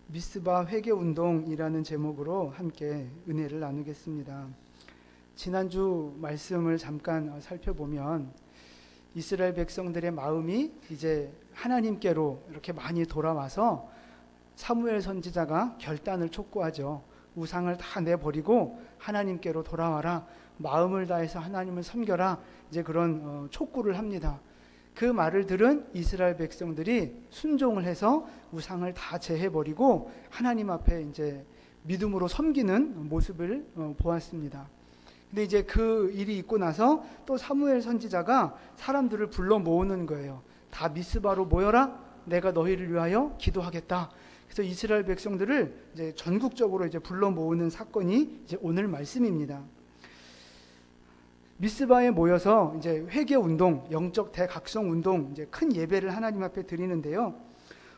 미스바 회개운동이라는 제목으로 함께 은혜를 나누겠습니다. 지난주 말씀을 잠깐 살펴보면 이스라엘 백성들의 마음이 이제 하나님께로 이렇게 많이 돌아와서 사무엘 선지자가 결단을 촉구하죠. 우상을 다 내버리고 하나님께로 돌아와라. 마음을 다해서 하나님을 섬겨라. 이제 그런 촉구를 합니다. 그 말을 들은 이스라엘 백성들이 순종을 해서 우상을 다 제해버리고 하나님 앞에 이제 믿음으로 섬기는 모습을 보았습니다. 근데 이제 그 일이 있고 나서 또 사무엘 선지자가 사람들을 불러 모으는 거예요. 다 미스바로 모여라. 내가 너희를 위하여 기도하겠다. 그래서 이스라엘 백성들을 이제 전국적으로 이제 불러 모으는 사건이 이제 오늘 말씀입니다. 미스바에 모여서 이제 회개 운동, 영적 대각성 운동, 이제 큰 예배를 하나님 앞에 드리는데요.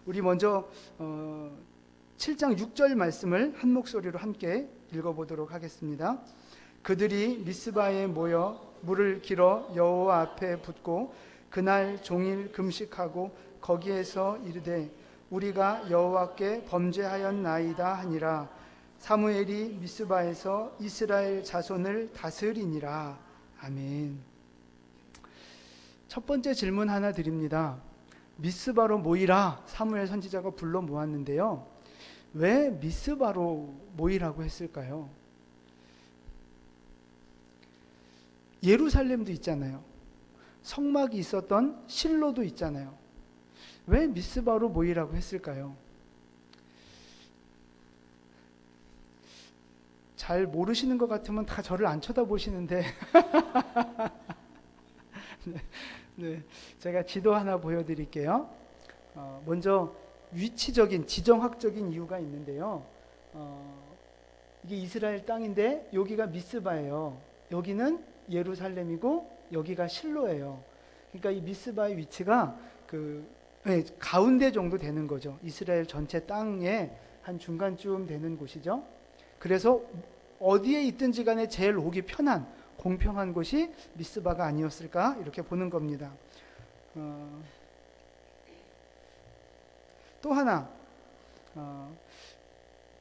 우리 먼저 7장 6절 말씀을 한 목소리로 함께 읽어보도록 하겠습니다. 그들이 미스바에 모여 물을 길어 여호와 앞에 붓고 그날 종일 금식하고 거기에서 이르되 우리가 여호와께 범죄하였나이다 하니라. 사무엘이 미스바에서 이스라엘 자손을 다스리니라. 아멘. 첫 번째 질문 하나 드립니다. 미스바로 모이라 사무엘 선지자가 불러 모았는데요. 왜 미스바로 모이라고 했을까요? 예루살렘도 있잖아요. 성막이 있었던 실로도 있잖아요. 왜 미스바로 모이라고 했을까요? 잘 모르시는 것 같으면 다 저를 안 쳐다보시는데 네, 제가 지도 하나 보여드릴게요. 먼저 위치적인 지정학적인 이유가 있는데요. 이게 이스라엘 땅인데 여기가 미스바예요. 여기는 예루살렘이고 여기가 실로예요. 그러니까 이 미스바의 위치가 가운데 정도 되는 거죠. 이스라엘 전체 땅의 한 중간쯤 되는 곳이죠. 그래서 어디에 있든지 간에 제일 오기 편한 공평한 곳이 미스바가 아니었을까 이렇게 보는 겁니다. 또 하나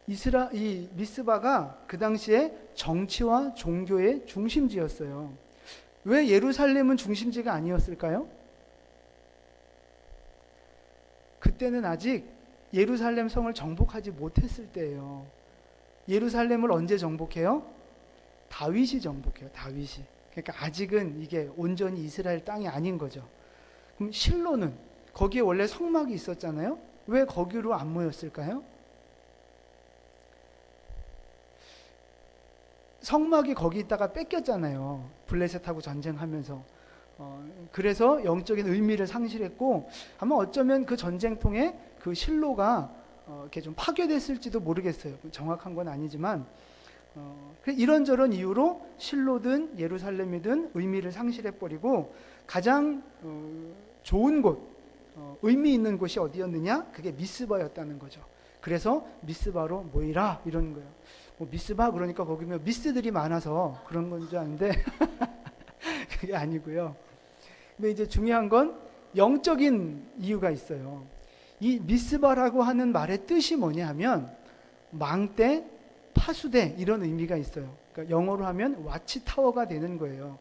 이 미스바가 그 당시에 정치와 종교의 중심지였어요. 왜 예루살렘은 중심지가 아니었을까요? 그때는 아직 예루살렘 성을 정복하지 못했을 때예요. 예루살렘을 언제 정복해요? 다윗이 정복해요. 다윗이. 그러니까 아직은 이게 온전히 이스라엘 땅이 아닌 거죠. 그럼 실로는 거기에 원래 성막이 있었잖아요. 왜 거기로 안 모였을까요? 성막이 거기 있다가 뺏겼잖아요. 블레셋하고 전쟁하면서. 그래서 영적인 의미를 상실했고 아마 어쩌면 그 전쟁통에 그 실로가 이렇게 좀 파괴됐을지도 모르겠어요. 정확한 건 아니지만 이런저런 이유로 실로든 예루살렘이든 의미를 상실해버리고 가장 좋은 곳, 의미 있는 곳이 어디였느냐? 그게 미스바였다는 거죠. 그래서 미스바로 모이라 이런 거예요. 미스바 그러니까 거기면 미스들이 많아서 그런 건 줄 아는데 그게 아니고요. 근데 이제 중요한 건 영적인 이유가 있어요. 이 미스바라고 하는 말의 뜻이 뭐냐 하면 망대, 파수대 이런 의미가 있어요. 그러니까 영어로 하면 와치타워가 되는 거예요.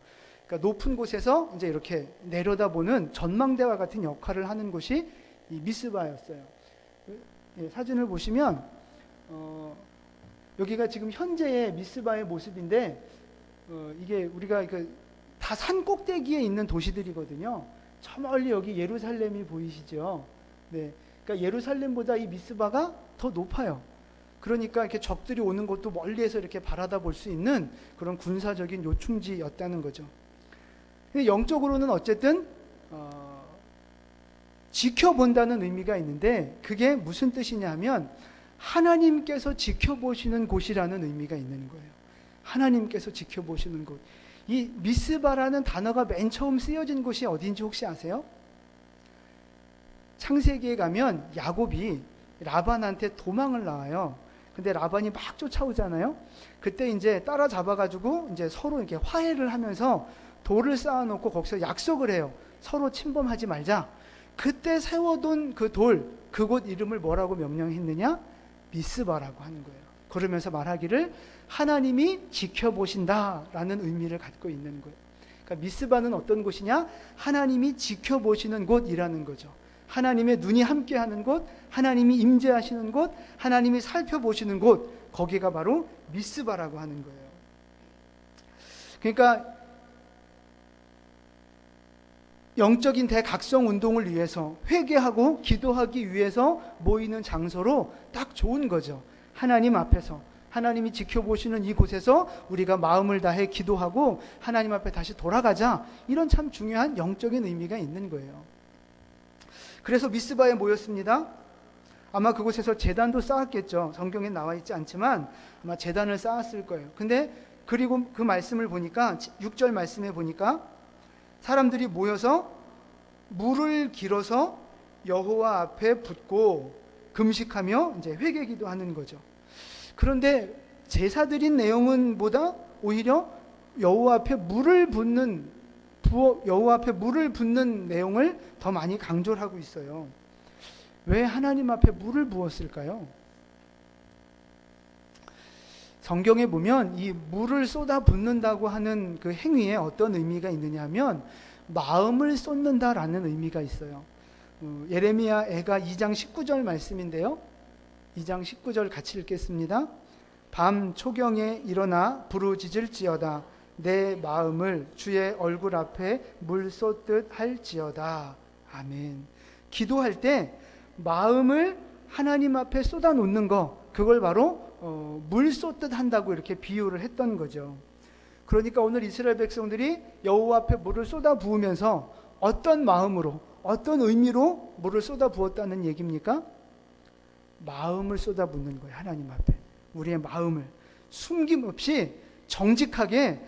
그러니까 높은 곳에서 이제 이렇게 내려다보는 전망대와 같은 역할을 하는 곳이 이 미스바였어요. 사진을 보시면 여기가 지금 현재의 미스바의 모습인데 이게 우리가 다 산 꼭대기에 있는 도시들이거든요. 저 멀리 여기 예루살렘이 보이시죠? 네. 그러니까 예루살렘보다 이 미스바가 더 높아요. 그러니까 이렇게 적들이 오는 것도 멀리에서 이렇게 바라다 볼 수 있는 그런 군사적인 요충지였다는 거죠. 근데 영적으로는 어쨌든 지켜본다는 의미가 있는데 그게 무슨 뜻이냐 하면 하나님께서 지켜보시는 곳이라는 의미가 있는 거예요. 하나님께서 지켜보시는 곳. 이 미스바라는 단어가 맨 처음 쓰여진 곳이 어딘지 혹시 아세요? 창세기에 가면 야곱이 라반한테 도망을 나와요. 근데 라반이 막 쫓아오잖아요. 그때 이제 따라잡아가지고 이제 서로 이렇게 화해를 하면서 돌을 쌓아놓고 거기서 약속을 해요. 서로 침범하지 말자. 그때 세워둔 그 돌, 그곳 이름을 뭐라고 명명했느냐? 미스바라고 하는 거예요. 그러면서 말하기를 하나님이 지켜보신다라는 의미를 갖고 있는 거예요. 그러니까 미스바는 어떤 곳이냐? 하나님이 지켜보시는 곳이라는 거죠. 하나님의 눈이 함께하는 곳, 하나님이 임재하시는 곳, 하나님이 살펴보시는 곳, 거기가 바로 미스바라고 하는 거예요. 그러니까 영적인 대각성 운동을 위해서 회개하고 기도하기 위해서 모이는 장소로 딱 좋은 거죠. 하나님 앞에서, 하나님이 지켜보시는 이곳에서 우리가 마음을 다해 기도하고 하나님 앞에 다시 돌아가자, 이런 참 중요한 영적인 의미가 있는 거예요. 그래서 미스바에 모였습니다. 아마 그곳에서 제단도 쌓았겠죠. 성경에 나와 있지 않지만 아마 제단을 쌓았을 거예요. 근데 그리고 그 말씀을 보니까 6절 말씀에 보니까 사람들이 모여서 물을 길어서 여호와 앞에 붓고 금식하며 이제 회개 기도하는 거죠. 그런데 제사 드린 내용은 보다 오히려 여호와 앞에 물을 붓는 내용을 더 많이 강조를 하고 있어요. 왜 하나님 앞에 물을 부었을까요? 성경에 보면 이 물을 쏟아 붓는다고 하는 그 행위에 어떤 의미가 있느냐 하면 마음을 쏟는다라는 의미가 있어요. 예레미야 애가 2장 19절 말씀인데요. 2장 19절 같이 읽겠습니다. 밤 초경에 일어나 부르짖을지어다. 내 마음을 주의 얼굴 앞에 물 쏟듯 할지어다. 아멘. 기도할 때 마음을 하나님 앞에 쏟아 놓는 거, 그걸 바로 물 쏟듯 한다고 이렇게 비유를 했던 거죠. 그러니까 오늘 이스라엘 백성들이 여호와 앞에 물을 쏟아 부으면서 어떤 마음으로, 어떤 의미로 물을 쏟아 부었다는 얘기입니까? 마음을 쏟아 붓는 거예요. 하나님 앞에 우리의 마음을 숨김없이 정직하게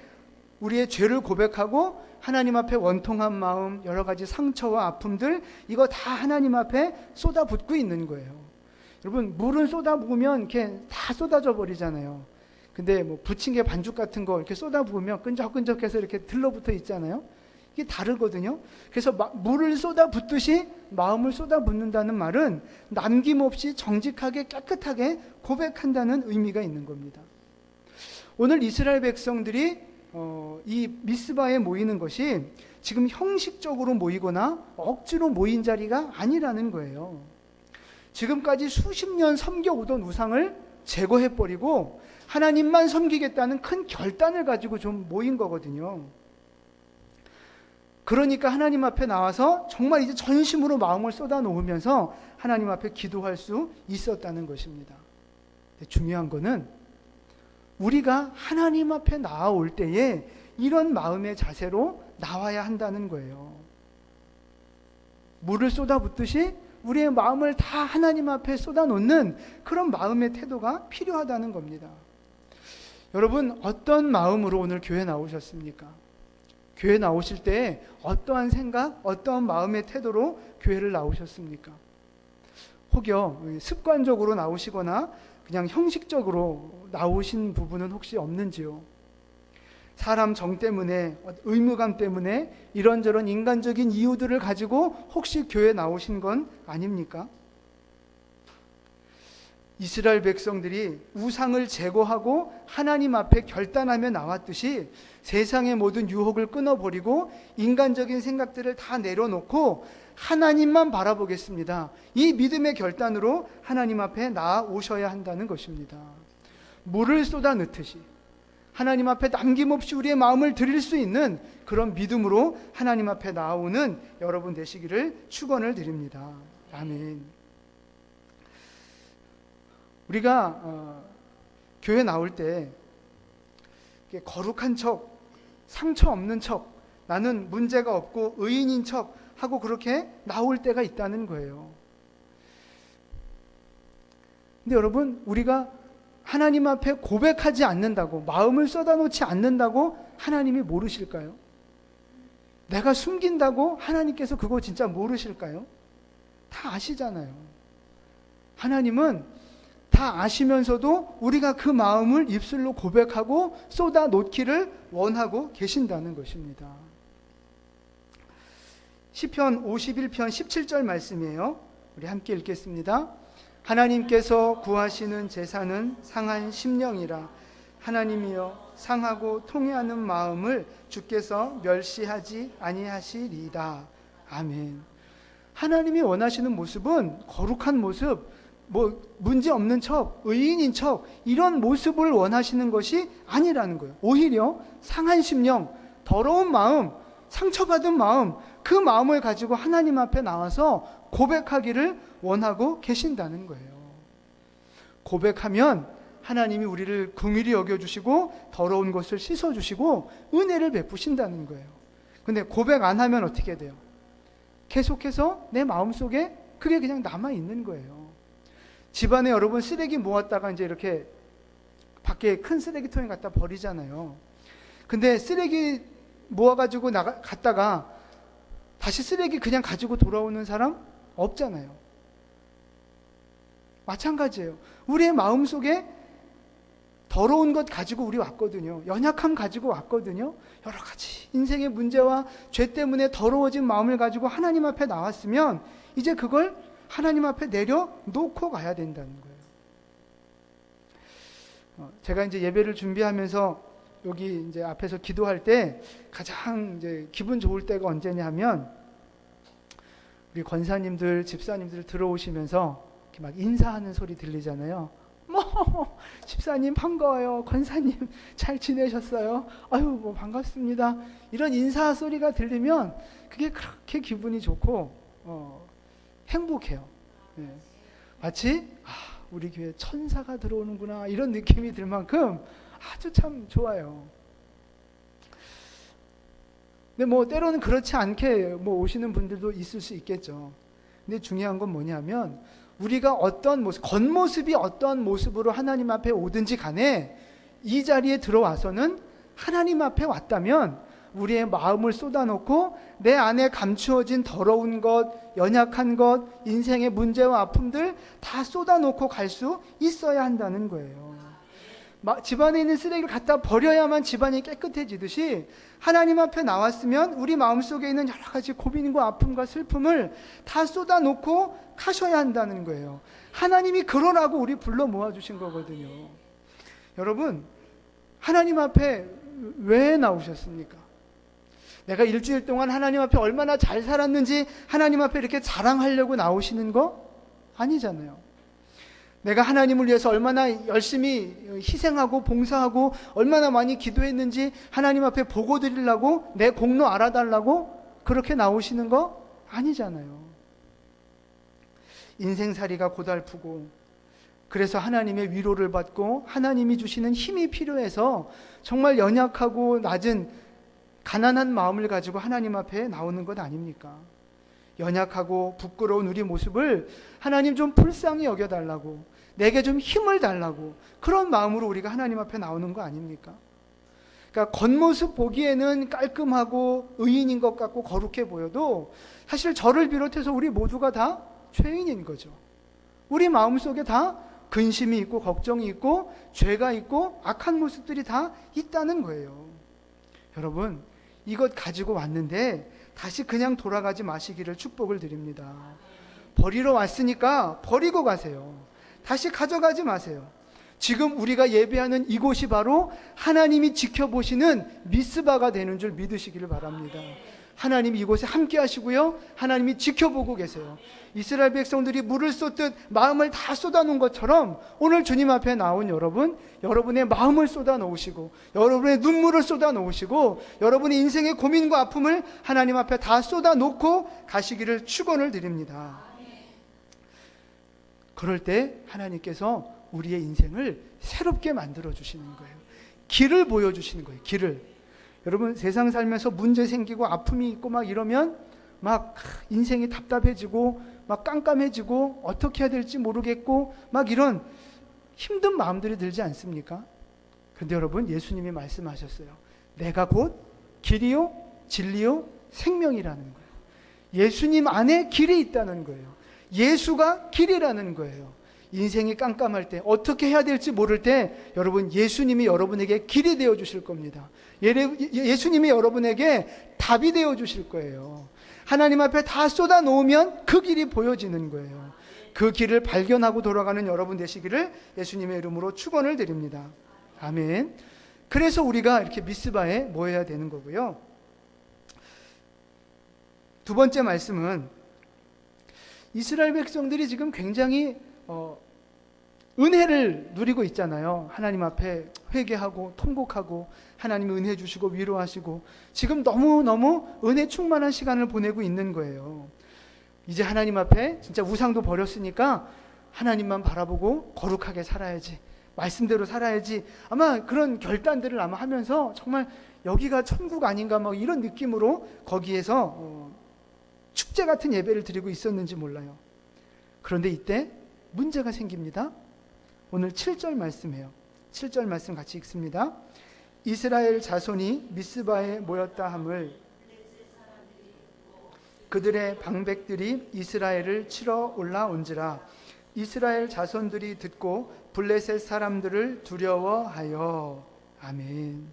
우리의 죄를 고백하고 하나님 앞에 원통한 마음, 여러 가지 상처와 아픔들, 이거 다 하나님 앞에 쏟아 붓고 있는 거예요. 여러분, 물은 쏟아 부으면 이렇게 다 쏟아져 버리잖아요. 근데 뭐 부침개 반죽 같은 거 이렇게 쏟아 부으면 끈적끈적해서 이렇게 들러붙어 있잖아요. 이게 다르거든요. 그래서 물을 쏟아 붓듯이 마음을 쏟아 붓는다는 말은 남김없이 정직하게 깨끗하게 고백한다는 의미가 있는 겁니다. 오늘 이스라엘 백성들이 이 미스바에 모이는 것이 지금 형식적으로 모이거나 억지로 모인 자리가 아니라는 거예요. 지금까지 수십 년 섬겨오던 우상을 제거해버리고 하나님만 섬기겠다는 큰 결단을 가지고 좀 모인 거거든요. 그러니까 하나님 앞에 나와서 정말 이제 전심으로 마음을 쏟아 놓으면서 하나님 앞에 기도할 수 있었다는 것입니다. 근데 중요한 거는 우리가 하나님 앞에 나아올 때에 이런 마음의 자세로 나와야 한다는 거예요. 물을 쏟아붓듯이 우리의 마음을 다 하나님 앞에 쏟아놓는 그런 마음의 태도가 필요하다는 겁니다. 여러분, 어떤 마음으로 오늘 교회 나오셨습니까? 교회 나오실 때 어떠한 생각, 어떠한 마음의 태도로 교회를 나오셨습니까? 혹여 습관적으로 나오시거나 그냥 형식적으로 나오신 부분은 혹시 없는지요? 사람 정 때문에, 의무감 때문에 이런저런 인간적인 이유들을 가지고 혹시 교회 나오신 건 아닙니까? 이스라엘 백성들이 우상을 제거하고 하나님 앞에 결단하며 나왔듯이 세상의 모든 유혹을 끊어버리고 인간적인 생각들을 다 내려놓고 하나님만 바라보겠습니다. 이 믿음의 결단으로 하나님 앞에 나아오셔야 한다는 것입니다. 물을 쏟아 넣듯이 하나님 앞에 남김없이 우리의 마음을 드릴 수 있는 그런 믿음으로 하나님 앞에 나아오는 여러분 되시기를 축원을 드립니다. 아멘. 우리가 교회 나올 때 거룩한 척, 상처 없는 척, 나는 문제가 없고 의인인 척 하고 그렇게 나올 때가 있다는 거예요. 근데 여러분, 우리가 하나님 앞에 고백하지 않는다고, 마음을 쏟아놓지 않는다고 하나님이 모르실까요? 내가 숨긴다고 하나님께서 그거 진짜 모르실까요? 다 아시잖아요. 하나님은 다 아시면서도 우리가 그 마음을 입술로 고백하고 쏟아놓기를 원하고 계신다는 것입니다. 시편 51편 17절 말씀이에요. 우리 함께 읽겠습니다. 하나님께서 구하시는 제사는 상한 심령이라. 하나님이여 상하고 통회하는 마음을 주께서 멸시하지 아니하시리이다. 아멘. 하나님이 원하시는 모습은 거룩한 모습, 문제 없는 척, 의인인 척, 이런 모습을 원하시는 것이 아니라는 거예요. 오히려 상한 심령, 더러운 마음, 상처받은 마음, 그 마음을 가지고 하나님 앞에 나와서 고백하기를 원하고 계신다는 거예요. 고백하면 하나님이 우리를 긍휼히 여겨주시고 더러운 것을 씻어주시고 은혜를 베푸신다는 거예요. 근데 고백 안 하면 어떻게 돼요? 계속해서 내 마음속에 그게 그냥 남아있는 거예요. 집안에 여러분 쓰레기 모았다가 이제 이렇게 밖에 큰 쓰레기통에 갖다 버리잖아요. 근데 쓰레기 모아가지고 갔다가 다시 쓰레기 그냥 가지고 돌아오는 사람 없잖아요. 마찬가지예요. 우리의 마음속에 더러운 것 가지고 우리 왔거든요. 연약함 가지고 왔거든요. 여러 가지 인생의 문제와 죄 때문에 더러워진 마음을 가지고 하나님 앞에 나왔으면 이제 그걸 하나님 앞에 내려놓고 가야 된다는 거예요. 제가 이제 예배를 준비하면서 여기 이제 앞에서 기도할 때 가장 이제 기분 좋을 때가 언제냐면 우리 권사님들, 집사님들 들어오시면서 이렇게 막 인사하는 소리 들리잖아요. 집사님 반가워요. 권사님 잘 지내셨어요? 아유 반갑습니다. 이런 인사 소리가 들리면 그게 그렇게 기분이 좋고 행복해요. 네. 마치 우리 교회 천사가 들어오는구나 이런 느낌이 들 만큼 아주 참 좋아요. 근데 때로는 그렇지 않게 오시는 분들도 있을 수 있겠죠. 근데 중요한 건 뭐냐면 우리가 어떤 모습, 겉모습이 어떤 모습으로 하나님 앞에 오든지 간에 이 자리에 들어와서는 하나님 앞에 왔다면 우리의 마음을 쏟아놓고 내 안에 감추어진 더러운 것, 연약한 것, 인생의 문제와 아픔들 다 쏟아놓고 갈 수 있어야 한다는 거예요. 집안에 있는 쓰레기를 갖다 버려야만 집안이 깨끗해지듯이 하나님 앞에 나왔으면 우리 마음속에 있는 여러 가지 고민과 아픔과 슬픔을 다 쏟아놓고 가셔야 한다는 거예요. 하나님이 그러라고 우리 불러 모아주신 거거든요. 여러분, 하나님 앞에 왜 나오셨습니까? 내가 일주일 동안 하나님 앞에 얼마나 잘 살았는지 하나님 앞에 이렇게 자랑하려고 나오시는 거 아니잖아요. 내가 하나님을 위해서 얼마나 열심히 희생하고 봉사하고 얼마나 많이 기도했는지 하나님 앞에 보고 드리려고 내 공로 알아달라고 그렇게 나오시는 거 아니잖아요. 인생살이가 고달프고 그래서 하나님의 위로를 받고 하나님이 주시는 힘이 필요해서 정말 연약하고 낮은 가난한 마음을 가지고 하나님 앞에 나오는 것 아닙니까? 연약하고 부끄러운 우리 모습을 하나님 좀 불쌍히 여겨달라고 내게 좀 힘을 달라고 그런 마음으로 우리가 하나님 앞에 나오는 거 아닙니까? 그러니까 겉모습 보기에는 깔끔하고 의인인 것 같고 거룩해 보여도 사실 저를 비롯해서 우리 모두가 다 죄인인 거죠. 우리 마음속에 다 근심이 있고 걱정이 있고 죄가 있고 악한 모습들이 다 있다는 거예요. 여러분, 이것 가지고 왔는데 다시 그냥 돌아가지 마시기를 축복을 드립니다. 버리러 왔으니까 버리고 가세요. 다시 가져가지 마세요. 지금 우리가 예배하는 이곳이 바로 하나님이 지켜보시는 미스바가 되는 줄 믿으시기를 바랍니다. 하나님이 이곳에 함께 하시고요. 하나님이 지켜보고 계세요. 이스라엘 백성들이 물을 쏟듯 마음을 다 쏟아놓은 것처럼 오늘 주님 앞에 나온 여러분, 여러분의 마음을 쏟아놓으시고 여러분의 눈물을 쏟아놓으시고 여러분의 인생의 고민과 아픔을 하나님 앞에 다 쏟아놓고 가시기를 축원을 드립니다. 그럴 때 하나님께서 우리의 인생을 새롭게 만들어 주시는 거예요. 길을 보여주시는 거예요. 길을. 여러분, 세상 살면서 문제 생기고 아픔이 있고 막 이러면 막 인생이 답답해지고 막 깜깜해지고 어떻게 해야 될지 모르겠고 막 이런 힘든 마음들이 들지 않습니까? 그런데 여러분, 예수님이 말씀하셨어요. 내가 곧 길이요 진리요 생명이라는 거예요. 예수님 안에 길이 있다는 거예요. 예수가 길이라는 거예요. 인생이 깜깜할 때 어떻게 해야 될지 모를 때 여러분, 예수님이 여러분에게 길이 되어 주실 겁니다. 예수님이 여러분에게 답이 되어 주실 거예요. 하나님 앞에 다 쏟아 놓으면 그 길이 보여지는 거예요. 그 길을 발견하고 돌아가는 여러분 되시기를 예수님의 이름으로 축원을 드립니다. 아멘. 그래서 우리가 이렇게 미스바에 모여야 되는 거고요. 두 번째 말씀은 이스라엘 백성들이 지금 굉장히 은혜를 누리고 있잖아요. 하나님 앞에 회개하고 통곡하고 하나님이 은혜 주시고 위로하시고 지금 너무너무 은혜 충만한 시간을 보내고 있는 거예요. 이제 하나님 앞에 진짜 우상도 버렸으니까 하나님만 바라보고 거룩하게 살아야지, 말씀대로 살아야지, 아마 그런 결단들을 아마 하면서 정말 여기가 천국 아닌가 뭐 이런 느낌으로 거기에서 축제 같은 예배를 드리고 있었는지 몰라요. 그런데 이때 문제가 생깁니다. 오늘 7절 말씀이에요. 7절 말씀 같이 읽습니다. 이스라엘 자손이 미스바에 모였다 함을 그들의 방백들이 이스라엘을 치러 올라온지라. 이스라엘 자손들이 듣고 블레셋 사람들을 두려워하여. 아멘.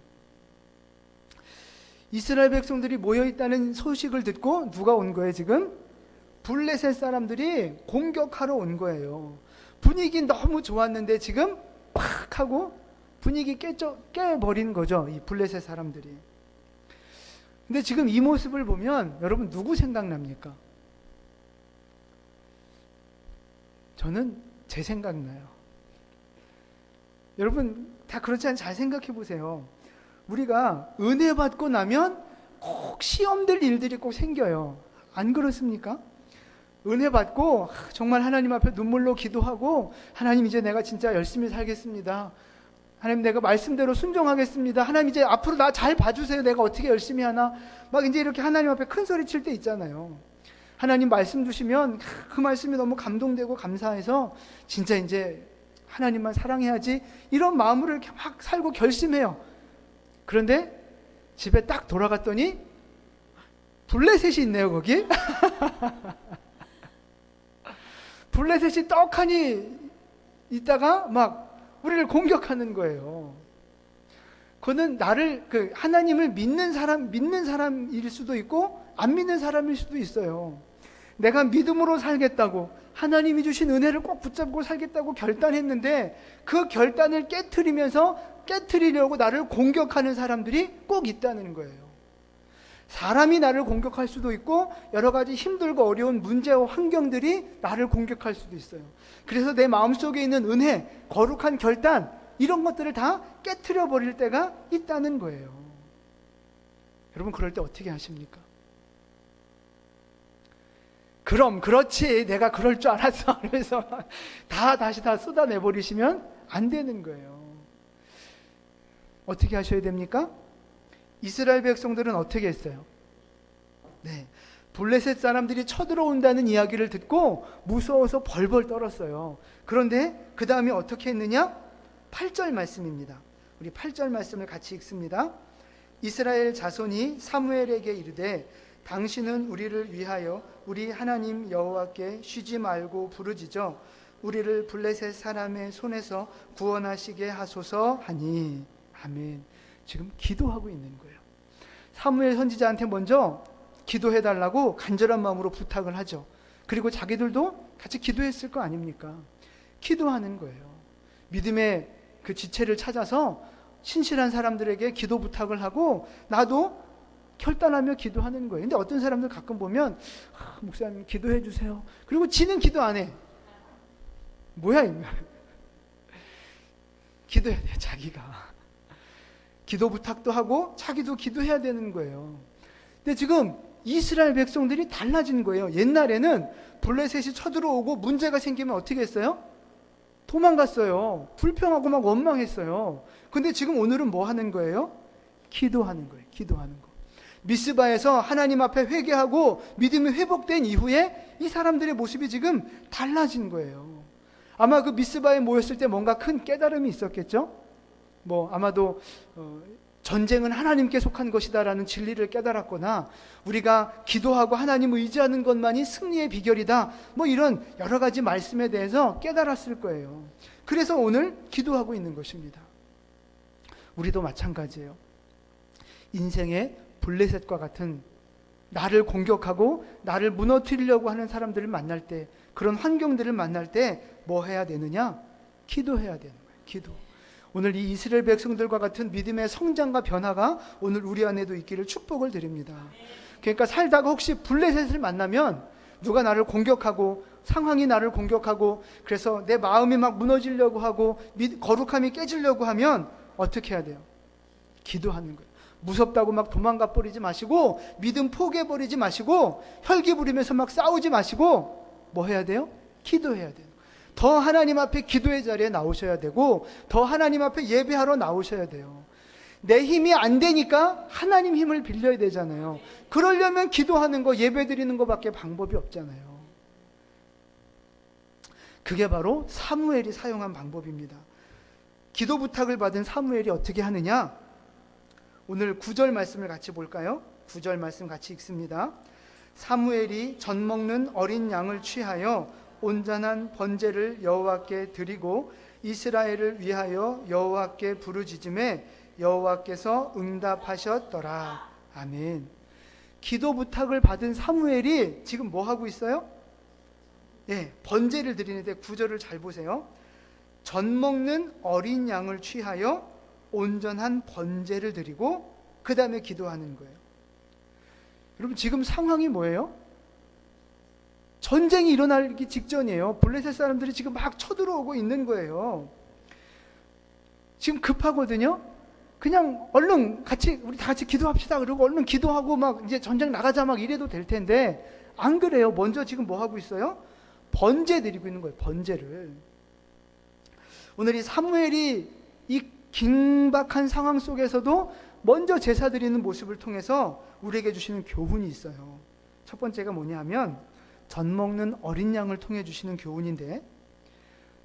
이스라엘 백성들이 모여있다는 소식을 듣고 누가 온 거예요 지금? 블레셋 사람들이 공격하러 온 거예요. 분위기 너무 좋았는데 지금 팍 하고 분위기 깨버린 거죠, 이 블레셋 사람들이. 근데 지금 이 모습을 보면 여러분 누구 생각납니까? 저는 제 생각나요. 여러분 다 그렇지 않아요? 잘 생각해 보세요. 우리가 은혜 받고 나면 꼭 시험될 일들이 꼭 생겨요. 안 그렇습니까? 은혜 받고 정말 하나님 앞에 눈물로 기도하고, 하나님 이제 내가 진짜 열심히 살겠습니다. 하나님 내가 말씀대로 순종하겠습니다. 하나님 이제 앞으로 나 잘 봐주세요. 내가 어떻게 열심히 하나. 막 이제 이렇게 하나님 앞에 큰 소리 칠 때 있잖아요. 하나님 말씀 주시면 그 말씀이 너무 감동되고 감사해서 진짜 이제 하나님만 사랑해야지 이런 마음으로 이렇게 막 살고 결심해요. 그런데 집에 딱 돌아갔더니 블레셋이 있네요 거기. 블레셋이 떡하니 있다가 막 우리를 공격하는 거예요. 그는 나를 하나님을 믿는 사람일 수도 있고 안 믿는 사람일 수도 있어요. 내가 믿음으로 살겠다고, 하나님이 주신 은혜를 꼭 붙잡고 살겠다고 결단했는데 그 결단을 깨트리려고 나를 공격하는 사람들이 꼭 있다는 거예요. 사람이 나를 공격할 수도 있고 여러 가지 힘들고 어려운 문제와 환경들이 나를 공격할 수도 있어요. 그래서 내 마음속에 있는 은혜, 거룩한 결단, 이런 것들을 다 깨트려 버릴 때가 있다는 거예요. 여러분 그럴 때 어떻게 하십니까? 그럼 그렇지, 내가 그럴 줄 알았어 그래서 다시 쏟아내버리시면 안 되는 거예요. 어떻게 하셔야 됩니까? 이스라엘 백성들은 어떻게 했어요? 네, 블레셋 사람들이 쳐들어온다는 이야기를 듣고 무서워서 벌벌 떨었어요. 그런데 그 다음에 어떻게 했느냐? 8절 말씀입니다. 우리 8절 말씀을 같이 읽습니다. 이스라엘 자손이 사무엘에게 이르되 당신은 우리를 위하여 우리 하나님 여호와께 쉬지 말고 부르짖어 우리를 블레셋 사람의 손에서 구원하시게 하소서 하니. 아멘. 지금 기도하고 있는 거예요. 사무엘 선지자한테 먼저 기도해달라고 간절한 마음으로 부탁을 하죠. 그리고 자기들도 같이 기도했을 거 아닙니까? 기도하는 거예요. 믿음의 그 지체를 찾아서 신실한 사람들에게 기도 부탁을 하고 나도 결단하며 기도하는 거예요. 근데 어떤 사람들 가끔 보면 목사님 기도해 주세요. 그리고 지는 기도 안 해. 뭐야 이거. 기도해야 돼요. 자기가. 기도 부탁도 하고 자기도 기도해야 되는 거예요. 근데 지금 이스라엘 백성들이 달라진 거예요. 옛날에는 블레셋이 쳐들어오고 문제가 생기면 어떻게 했어요? 도망갔어요. 불평하고 막 원망했어요. 근데 지금 오늘은 뭐 하는 거예요? 기도하는 거예요. 기도하는 거. 미스바에서 하나님 앞에 회개하고 믿음이 회복된 이후에 이 사람들의 모습이 지금 달라진 거예요. 아마 그 미스바에 모였을 때 뭔가 큰 깨달음이 있었겠죠? 아마도 전쟁은 하나님께 속한 것이다라는 진리를 깨달았거나 우리가 기도하고 하나님을 의지하는 것만이 승리의 비결이다, 이런 여러 가지 말씀에 대해서 깨달았을 거예요. 그래서 오늘 기도하고 있는 것입니다. 우리도 마찬가지예요. 인생의 블레셋과 같은 나를 공격하고 나를 무너뜨리려고 하는 사람들을 만날 때 그런 환경들을 만날 때 뭐 해야 되느냐? 기도해야 되는 거예요. 기도. 오늘 이 이스라엘 백성들과 같은 믿음의 성장과 변화가 오늘 우리 안에도 있기를 축복을 드립니다. 그러니까 살다가 혹시 블레셋을 만나면 누가 나를 공격하고 상황이 나를 공격하고 그래서 내 마음이 막 무너지려고 하고 거룩함이 깨지려고 하면 어떻게 해야 돼요? 기도하는 거예요. 무섭다고 막 도망가 버리지 마시고 믿음 포기해 버리지 마시고 혈기 부리면서 막 싸우지 마시고 뭐 해야 돼요? 기도해야 돼요. 더 하나님 앞에 기도의 자리에 나오셔야 되고 더 하나님 앞에 예배하러 나오셔야 돼요. 내 힘이 안 되니까 하나님 힘을 빌려야 되잖아요. 그러려면 기도하는 거, 예배 드리는 거밖에 방법이 없잖아요. 그게 바로 사무엘이 사용한 방법입니다. 기도 부탁을 받은 사무엘이 어떻게 하느냐? 오늘 9절 말씀을 같이 볼까요? 9절 말씀 같이 읽습니다. 사무엘이 젖 먹는 어린 양을 취하여 온전한 번제를 여호와께 드리고 이스라엘을 위하여 여호와께 부르짖음에 여호와께서 응답하셨더라. 아멘. 기도 부탁을 받은 사무엘이 지금 뭐 하고 있어요? 예, 번제를 드리는데 9절을 잘 보세요. 젖 먹는 어린 양을 취하여 온전한 번제를 드리고 그 다음에 기도하는 거예요. 여러분 지금 상황이 뭐예요? 전쟁이 일어나기 직전이에요. 블레셋 사람들이 지금 막 쳐들어오고 있는 거예요. 지금 급하거든요. 그냥 얼른 우리 다 같이 기도합시다. 그러고 얼른 기도하고 막 이제 전쟁 나가자 막 이래도 될 텐데 안 그래요. 먼저 지금 뭐 하고 있어요? 번제 드리고 있는 거예요. 번제를. 오늘 이 사무엘이 이 긴박한 상황 속에서도 먼저 제사 드리는 모습을 통해서 우리에게 주시는 교훈이 있어요. 첫 번째가 뭐냐 하면 젖 먹는 어린 양을 통해 주시는 교훈인데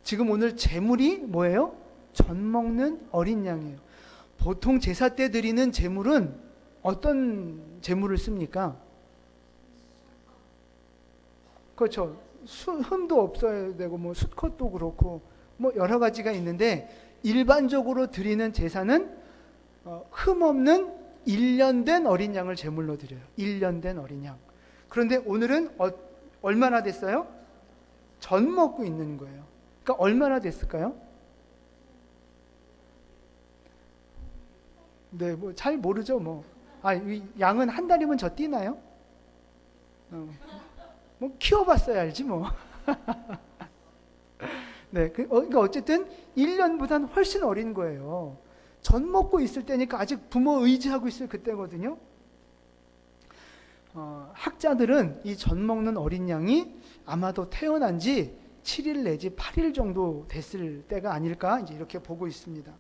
지금 오늘 제물이 뭐예요? 젖 먹는 어린 양이에요. 보통 제사 때 드리는 제물은 어떤 제물을 씁니까? 그렇죠. 흠도 없어야 되고 뭐 수컷도 그렇고 뭐 여러 가지가 있는데 일반적으로 드리는 제사는 흠 없는 1년 된 어린 양을 제물로 드려요. 1년 된 어린 양. 그런데 오늘은 얼마나 됐어요? 젖 먹고 있는 거예요. 그러니까 얼마나 됐을까요? 네, 뭐 잘 모르죠, 뭐. 이 양은 한 달이면 젖 뛰나요? 뭐 키워봤어야 알지 뭐. 네, 그러니까 어쨌든 1년보다는 훨씬 어린 거예요. 젖 먹고 있을 때니까 아직 부모 의지하고 있을 그때거든요. 학자들은 이 젖 먹는 어린 양이 아마도 태어난 지 7일 내지 8일 정도 됐을 때가 아닐까 이제 이렇게 보고 있습니다.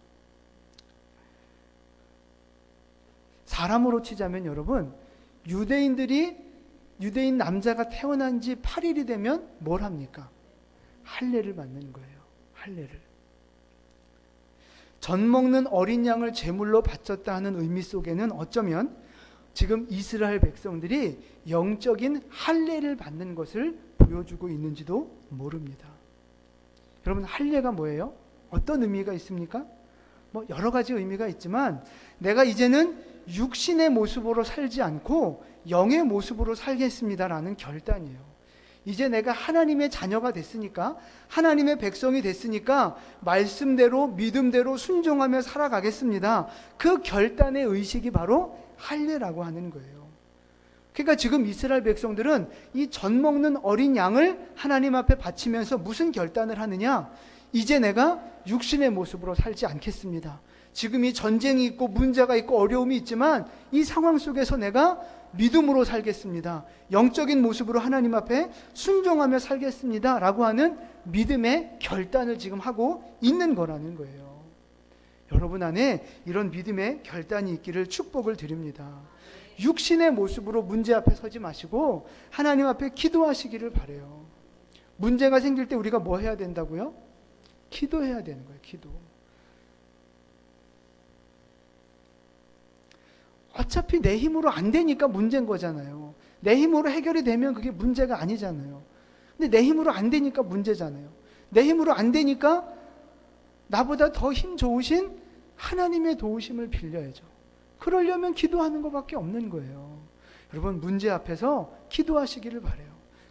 사람으로 치자면 여러분, 유대인 남자가 태어난 지 8일이 되면 뭘 합니까? 할례를 받는 거예요. 할례를. 젖 먹는 어린 양을 제물로 바쳤다 하는 의미 속에는 어쩌면 지금 이스라엘 백성들이 영적인 할례를 받는 것을 보여주고 있는지도 모릅니다. 여러분, 할례가 뭐예요? 어떤 의미가 있습니까? 뭐 여러 가지 의미가 있지만 내가 이제는 육신의 모습으로 살지 않고 영의 모습으로 살겠습니다라는 결단이에요. 이제 내가 하나님의 자녀가 됐으니까, 하나님의 백성이 됐으니까 말씀대로 믿음대로 순종하며 살아가겠습니다. 그 결단의 의식이 바로 할례라고 하는 거예요. 그러니까 지금 이스라엘 백성들은 이 젖 먹는 어린 양을 하나님 앞에 바치면서 무슨 결단을 하느냐? 이제 내가 육신의 모습으로 살지 않겠습니다. 지금 이 전쟁이 있고 문제가 있고 어려움이 있지만 이 상황 속에서 내가 믿음으로 살겠습니다. 영적인 모습으로 하나님 앞에 순종하며 살겠습니다. 라고 하는 믿음의 결단을 지금 하고 있는 거라는 거예요. 여러분 안에 이런 믿음의 결단이 있기를 축복을 드립니다. 육신의 모습으로 문제 앞에 서지 마시고 하나님 앞에 기도하시기를 바라요. 문제가 생길 때 우리가 뭐 해야 된다고요? 기도해야 되는 거예요. 기도. 어차피 내 힘으로 안 되니까 문제인 거잖아요. 내 힘으로 해결이 되면 그게 문제가 아니잖아요. 근데 내 힘으로 안 되니까 문제잖아요. 내 힘으로 안 되니까 나보다 더 힘 좋으신 하나님의 도우심을 빌려야죠. 그러려면 기도하는 것밖에 없는 거예요. 여러분, 문제 앞에서 기도하시기를 바라요.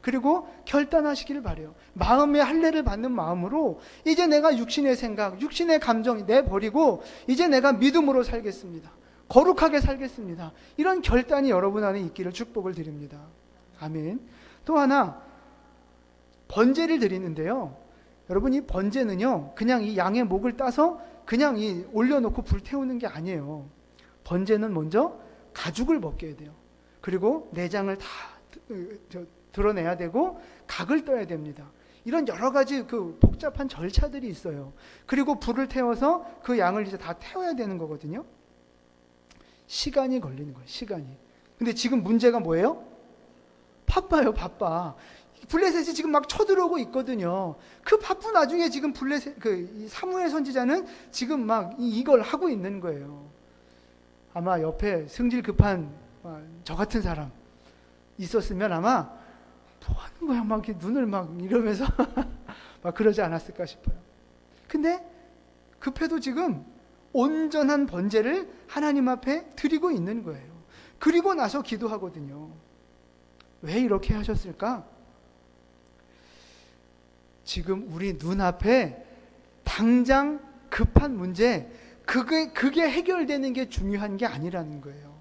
그리고 결단하시기를 바라요. 마음의 할례를 받는 마음으로 이제 내가 육신의 생각, 육신의 감정 내버리고 이제 내가 믿음으로 살겠습니다. 거룩하게 살겠습니다. 이런 결단이 여러분 안에 있기를 축복을 드립니다. 아멘. 또 하나 번제를 드리는데요. 여러분 이 번제는요, 그냥 이 양의 목을 따서 그냥 이 올려놓고 불 태우는 게 아니에요. 번제는 먼저 가죽을 벗겨야 돼요. 그리고 내장을 다 드러내야 되고 각을 떠야 됩니다. 이런 여러 가지 그 복잡한 절차들이 있어요. 그리고 불을 태워서 그 양을 이제 다 태워야 되는 거거든요. 시간이 걸리는 거예요. 시간이. 근데 지금 문제가 뭐예요? 바빠요. 바빠. 블레셋이 지금 막 쳐들어오고 있거든요. 그 바쁜 와중에 지금 이 사무엘 선지자는 지금 막 이걸 하고 있는 거예요. 아마 옆에 승질 급한 저 같은 사람 있었으면 아마 뭐 하는 거야? 막 이렇게 눈을 막 이러면서 막 그러지 않았을까 싶어요. 근데 급해도 지금 온전한 번제를 하나님 앞에 드리고 있는 거예요. 그리고 나서 기도하거든요. 왜 이렇게 하셨을까? 지금 우리 눈앞에 당장 급한 문제, 그게 해결되는 게 중요한 게 아니라는 거예요.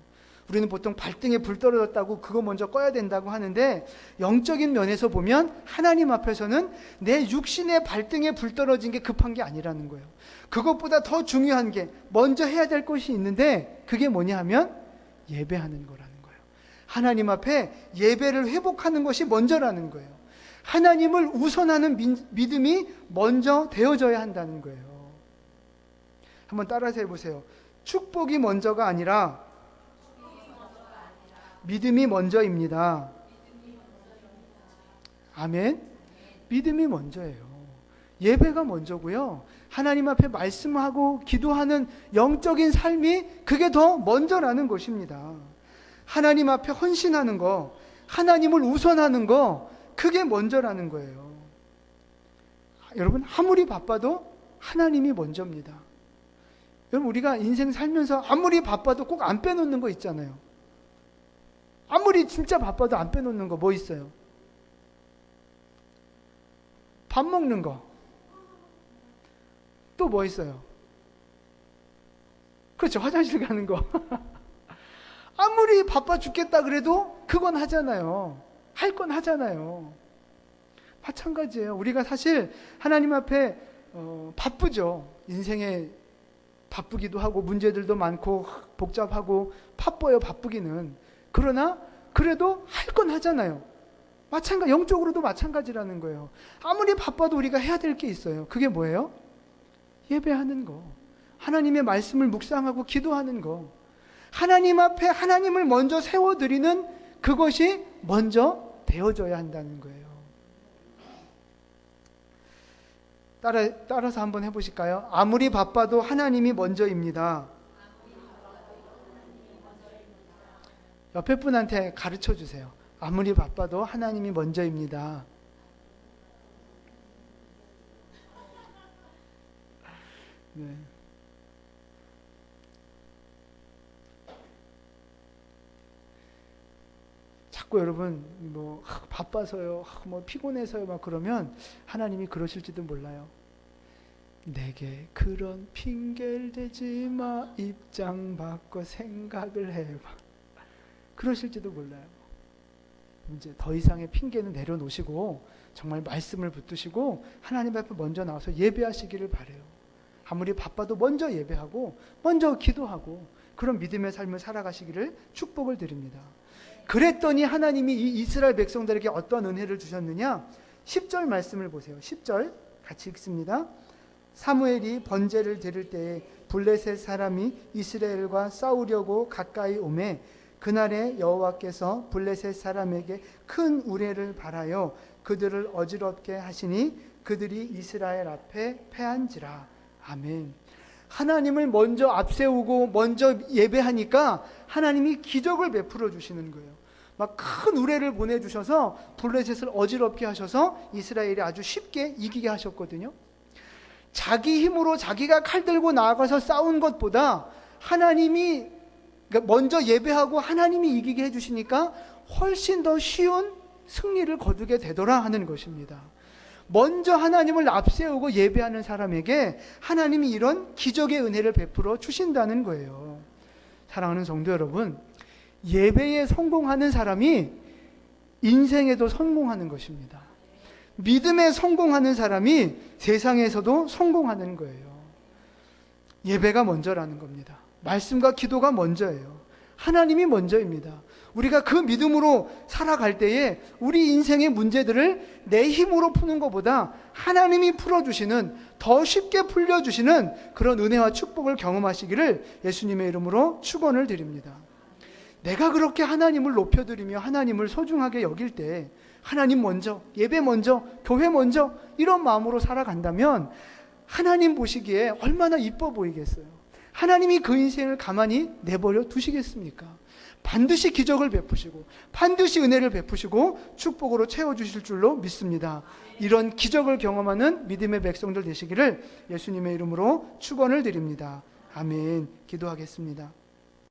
우리는 보통 발등에 불 떨어졌다고 그거 먼저 꺼야 된다고 하는데, 영적인 면에서 보면 하나님 앞에서는 내 육신의 발등에 불 떨어진 게 급한 게 아니라는 거예요. 그것보다 더 중요한 게 먼저 해야 될 것이 있는데, 그게 뭐냐 하면 예배하는 거라는 거예요. 하나님 앞에 예배를 회복하는 것이 먼저라는 거예요. 하나님을 우선하는 믿음이 먼저 되어져야 한다는 거예요. 한번 따라서 해보세요. 축복이 먼저가 아니라 믿음이 먼저입니다. 아멘. 믿음이 먼저예요. 예배가 먼저고요. 하나님 앞에 말씀하고 기도하는 영적인 삶이 그게 더 먼저라는 것입니다. 하나님 앞에 헌신하는 거, 하나님을 우선하는 거, 그게 먼저라는 거예요. 여러분 아무리 바빠도 하나님이 먼저입니다. 여러분 우리가 인생 살면서 아무리 바빠도 꼭 안 빼놓는 거 있잖아요. 아무리 진짜 바빠도 안 빼놓는 거 뭐 있어요? 밥 먹는 거. 또 뭐 있어요? 그렇죠. 화장실 가는 거. 아무리 바빠 죽겠다 그래도 그건 하잖아요. 할 건 하잖아요. 마찬가지예요. 우리가 사실 하나님 앞에 바쁘죠. 인생에 바쁘기도 하고 문제들도 많고 복잡하고 바빠요. 바쁘기는. 그러나 그래도 할 건 하잖아요. 영적으로도 마찬가지라는 거예요. 아무리 바빠도 우리가 해야 될 게 있어요. 그게 뭐예요? 예배하는 거. 하나님의 말씀을 묵상하고 기도하는 거. 하나님 앞에 하나님을 먼저 세워드리는 그것이 먼저 되어져야 한다는 거예요. 따라서 한번 해보실까요? 아무리 바빠도 하나님이 먼저입니다. 옆에 분한테 가르쳐 주세요. 아무리 바빠도 하나님이 먼저입니다. 네. 자꾸 여러분 뭐 바빠서요, 뭐 피곤해서요, 막 그러면 하나님이 그러실지도 몰라요. 내게 그런 핑계를 대지 마, 입장 바꿔 생각을 해봐. 그러실지도 몰라요. 이제 더 이상의 핑계는 내려놓으시고 정말 말씀을 붙드시고 하나님 앞에 먼저 나와서 예배하시기를 바라요. 아무리 바빠도 먼저 예배하고 먼저 기도하고 그런 믿음의 삶을 살아가시기를 축복을 드립니다. 그랬더니 하나님이 이 이스라엘 백성들에게 어떤 은혜를 주셨느냐? 10절 말씀을 보세요. 10절 같이 읽습니다. 사무엘이 번제를 드릴 때에 블레셋 사람이 이스라엘과 싸우려고 가까이 오매 그날에 여호와께서 블레셋 사람에게 큰 우레를 발하여 그들을 어지럽게 하시니 그들이 이스라엘 앞에 패한지라. 아멘. 하나님을 먼저 앞세우고 먼저 예배하니까 하나님이 기적을 베풀어 주시는 거예요. 막 큰 우레를 보내주셔서 블레셋을 어지럽게 하셔서 이스라엘이 아주 쉽게 이기게 하셨거든요. 자기 힘으로 자기가 칼 들고 나아가서 싸운 것보다 하나님이 먼저 예배하고 하나님이 이기게 해주시니까 훨씬 더 쉬운 승리를 거두게 되더라 하는 것입니다. 먼저 하나님을 앞세우고 예배하는 사람에게 하나님이 이런 기적의 은혜를 베풀어 주신다는 거예요. 사랑하는 성도 여러분, 예배에 성공하는 사람이 인생에도 성공하는 것입니다. 믿음에 성공하는 사람이 세상에서도 성공하는 거예요. 예배가 먼저라는 겁니다. 말씀과 기도가 먼저예요. 하나님이 먼저입니다. 우리가 그 믿음으로 살아갈 때에 우리 인생의 문제들을 내 힘으로 푸는 것보다 하나님이 풀어주시는, 더 쉽게 풀려주시는 그런 은혜와 축복을 경험하시기를 예수님의 이름으로 축원을 드립니다. 내가 그렇게 하나님을 높여드리며 하나님을 소중하게 여길 때 하나님 먼저, 예배 먼저, 교회 먼저 이런 마음으로 살아간다면 하나님 보시기에 얼마나 이뻐 보이겠어요. 하나님이 그 인생을 가만히 내버려 두시겠습니까? 반드시 기적을 베푸시고 반드시 은혜를 베푸시고 축복으로 채워주실 줄로 믿습니다. 이런 기적을 경험하는 믿음의 백성들 되시기를 예수님의 이름으로 축원을 드립니다. 아멘. 기도하겠습니다.